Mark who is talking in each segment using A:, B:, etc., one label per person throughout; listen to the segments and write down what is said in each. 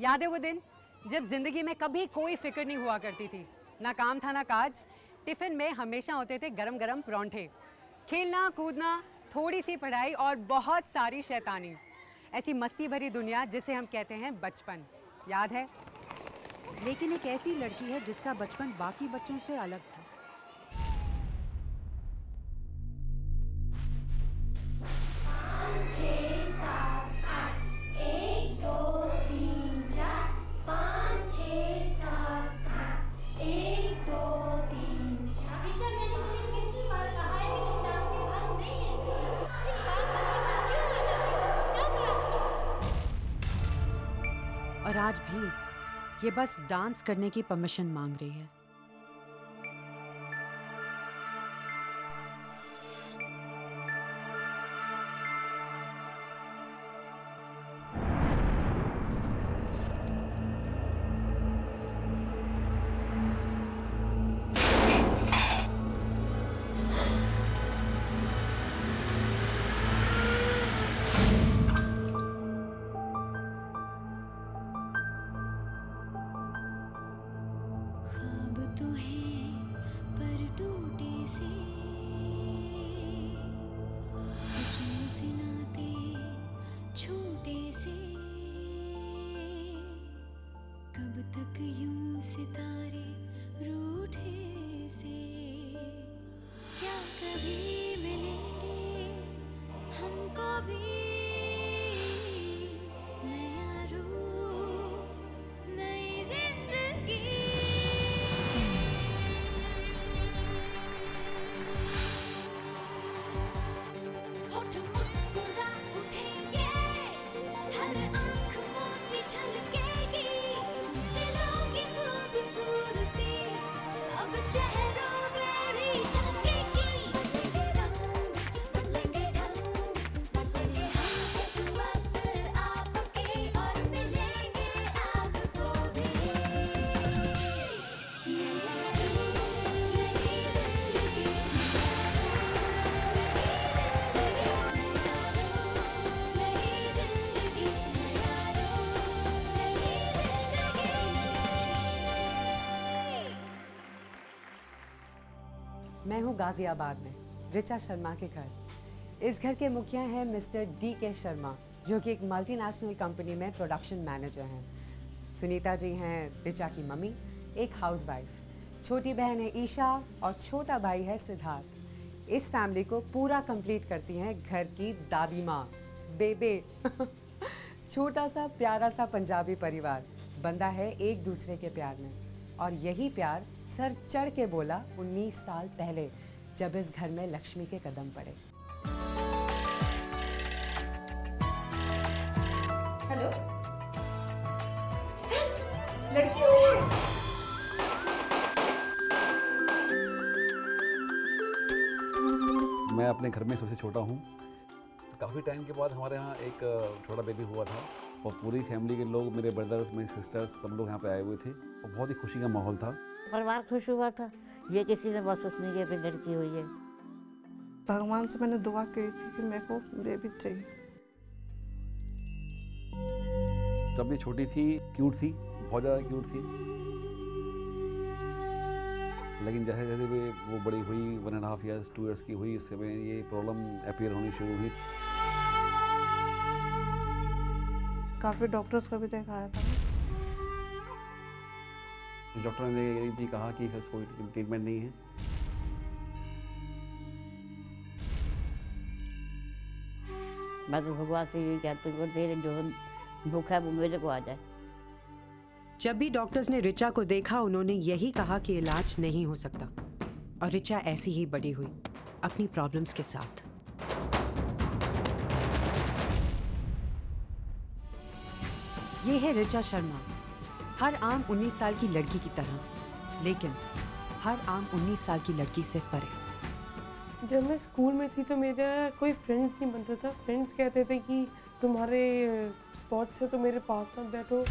A: याद है वो दिन जब जिंदगी में कभी कोई फिक्र नहीं हुआ करती थी, ना काम था ना काज। टिफिन में हमेशा होते थे गरम गरम परांठे, खेलना कूदना, थोड़ी सी पढ़ाई और बहुत सारी शैतानी। ऐसी मस्ती भरी दुनिया जिसे हम कहते हैं बचपन, याद है?
B: लेकिन एक ऐसी लड़की है जिसका बचपन बाकी बच्चों से अलग था। और आज भी ये बस डांस करने की परमिशन मांग रही है।
C: कब तक यूं सितारे रूठे से, क्या कभी मिलेंगे हमको भी नया रूप, नई जिंदगी। होठ मुस्कुरा उठेंगे, हर आँख मोती छलकेगी, अब चेहरों में भी झलकेगी। बदलेंगे रंग, बदलेंगे हम किस्मत आपकी और मिलेंगे आपको भी नया रूप, नई जिंदगी, नई जिंदगी, नया रूप, नई जिंदगी।
A: मैं हूँ गाजियाबाद में ऋचा शर्मा के घर। इस घर के मुखिया हैं मिस्टर DK शर्मा, जो कि एक मल्टीनेशनल कंपनी में प्रोडक्शन मैनेजर हैं। सुनीता जी हैं ऋचा की मम्मी, एक हाउसवाइफ। छोटी बहन है ईशा और छोटा भाई है सिद्धार्थ। इस फैमिली को पूरा कंप्लीट करती हैं घर की दादी माँ बेबे। छोटा सा प्यारा सा पंजाबी परिवार बंधा है एक दूसरे के प्यार में, और यही प्यार सर चढ़ के बोला 19 साल पहले, जब इस घर में लक्ष्मी के कदम पड़े।
D: हेलो सर, लड़की हुई है।
E: मैं अपने घर में सबसे छोटा हूँ। तो काफ़ी टाइम के बाद हमारे यहाँ एक छोटा बेबी हुआ था, और पूरी फैमिली के लोग, मेरे ब्रदर्स, मेरे सिस्टर्स, सब लोग यहाँ पे आए हुए थे, और बहुत ही खुशी का माहौल था।
F: परिवार खुश हुआ था। ये किसी ने महसूस नहीं किया कि लड़की हुई है।
G: भगवान से मैंने दुआ की थी कि मेरे को बेबी चाहिए।
E: जब ये छोटी थी, क्यूट थी, बहुत ज़्यादा क्यूट थी, लेकिन जैसे जैसे वो बड़ी हुई, 1.5 ईयर्स 2 ईयर्स की हुई, इससे में ये प्रॉब्लम अपीयर होनी शुरू हुई।
G: काफ़ी डॉक्टर्स को भी दिखाया था।
E: डॉक्टर ने ये भी कहा कि कोई ट्रीटमेंट नहीं है।
F: मैं तो भगवान से यही कहती हूँ, मेरे जो दुख है वो मेरे को आ जाए।
B: जब भी डॉक्टर्स ने ऋचा को देखा, उन्होंने यही कहा कि इलाज नहीं हो सकता, और ऋचा ऐसी ही बड़ी हुई अपनी प्रॉब्लम्स के साथ। ये है ऋचा शर्मा, हर आम 19 साल की लड़की की तरह, लेकिन हर आम 19 साल की लड़की से परे।
G: जब मैं स्कूल में थी तो मेरा कोई फ्रेंड्स नहीं बनता था। फ्रेंड्स कहते थे कि तुम्हारे स्पॉट्स है तो मेरे पास मत बैठो।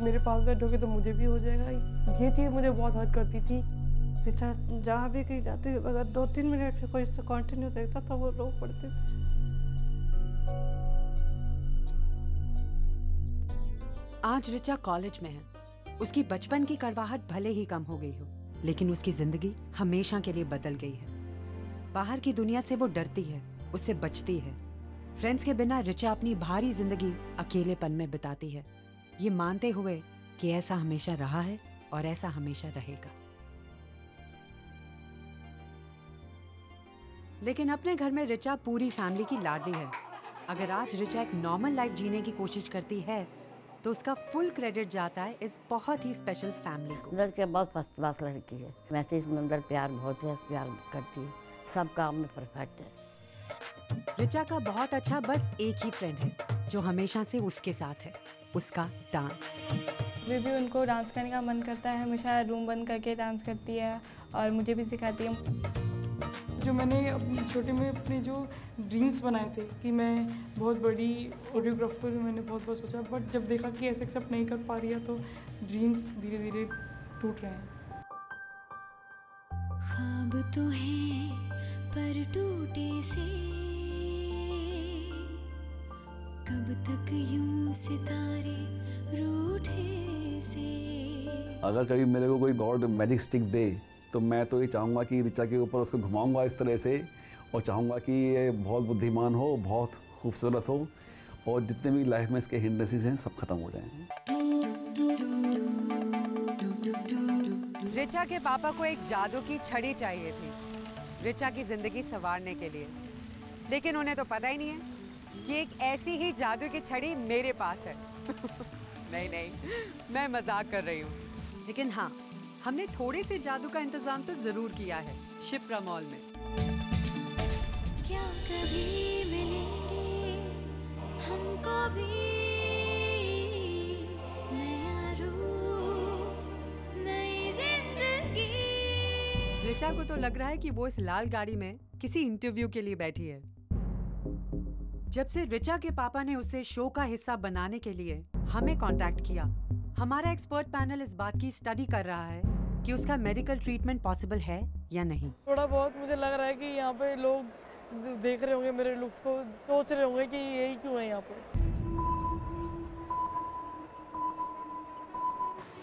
G: मेरे पास बैठोगे तो मुझे भी हो जाएगा। ये चीज़ मुझे बहुत हर्ट करती थी।
H: बेटा जहाँ भी कहीं जाते अगर 2-3 मिनट भी कोई से कंटिन्यू देखता तो वो रो पड़ते थे।
B: आज ऋचा कॉलेज में है। उसकी बचपन की कड़वाहट भले ही कम हो गई हो, लेकिन उसकी जिंदगी हमेशा के लिए बदल गई है। बाहर की दुनिया से वो डरती है, उससे बचती है। फ्रेंड्स के बिना ऋचा अपनी भारी जिंदगी अकेलेपन में बिताती है, ये मानते हुए कि ऐसा हमेशा रहा है और ऐसा हमेशा रहेगा। लेकिन अपने घर में ऋचा पूरी फैमिली की लाडली है। अगर आज ऋचा एक नॉर्मल लाइफ जीने की कोशिश करती है तो उसका फुल क्रेडिट जाता है इस बहुत ही स्पेशल फैमिली को।
F: लड़की बहुत फर्स्ट क्लास लड़की है। वैसे इसमें अंदर बहुत है, प्यार करती है, सब काम में परफेक्ट है।
B: ऋचा का बहुत अच्छा बस एक ही फ्रेंड है जो हमेशा से उसके साथ है, उसका डांस।
I: अभी भी उनको डांस करने का मन करता है, हमेशा रूम बंद करके डांस करती है और मुझे भी सिखाती है।
G: जो मैंने छोटे में अपने जो ड्रीम्स बनाए थे कि मैं बहुत बड़ी कोरियोग्राफर, मैंने बहुत बहुत सोचा, बट जब देखा कि ऐसे एक्सेप्ट नहीं कर पा रही है तो ड्रीम्स धीरे धीरे टूट रहे हैं।
C: ख्वाब तो हैं पर टूटे से, कब तक यूं सितारे रूठे से।
E: अगर कभी मेरे को कोई गॉड मैजिक स्टिक दे तो मैं तो ये चाहूँगा कि ऋचा के ऊपर उसको घुमाऊँगा इस तरह से, और चाहूँगा कि ये बहुत बुद्धिमान हो, बहुत खूबसूरत हो, और जितने भी लाइफ में इसके हिंड्रेंसेस हैं सब खत्म हो जाएं।
A: ऋचा के पापा को एक जादू की छड़ी चाहिए थी ऋचा की जिंदगी संवारने के लिए, लेकिन उन्हें तो पता ही नहीं है कि एक ऐसी ही जादू की छड़ी मेरे पास है। नहीं नहीं, मैं मजाक कर रही हूँ।
B: लेकिन हाँ, हमने थोड़े से जादू का इंतजाम तो जरूर किया है शिप्रा मॉल में।
C: क्या कभी मिलेंगे हमको भी नया रूप, नई जिंदगी।
B: ऋचा को तो लग रहा है कि वो इस लाल गाड़ी में किसी इंटरव्यू के लिए बैठी है। जब से ऋचा के पापा ने उसे शो का हिस्सा बनाने के लिए हमें कांटेक्ट किया, हमारा एक्सपर्ट पैनल इस बात की स्टडी कर रहा है कि उसका मेडिकल ट्रीटमेंट पॉसिबल है या नहीं।
G: थोड़ा बहुत मुझे लग रहा है कि यहाँ पे लोग देख रहे होंगे मेरे लुक्स को, सोच रहे होंगे कि यही क्यों है यहाँ पे।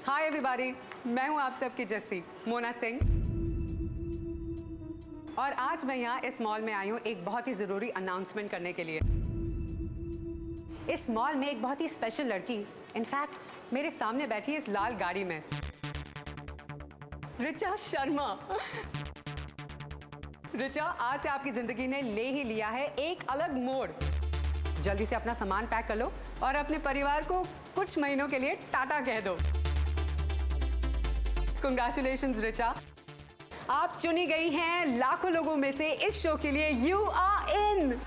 A: हाय एवरीबॉडी, मैं हूँ आप सबकी जस्सी मोना सिंह, और आज मैं यहाँ इस मॉल में आई हूँ एक बहुत ही ज़रूरी अनाउंसमेंट करने के लिए। इस मॉल में एक बहुत ही स्पेशल लड़की इनफैक्ट मेरे सामने बैठी है इस लाल गाड़ी में, ऋचा शर्मा। ऋचा, आज से आपकी जिंदगी ने ले ही लिया है एक अलग मोड़। जल्दी से अपना सामान पैक कर लो और अपने परिवार को कुछ महीनों के लिए टाटा कह दो। कंग्रेचुलेशंस ऋचा, आप चुनी गई हैं लाखों लोगों में से इस शो के लिए। You are in.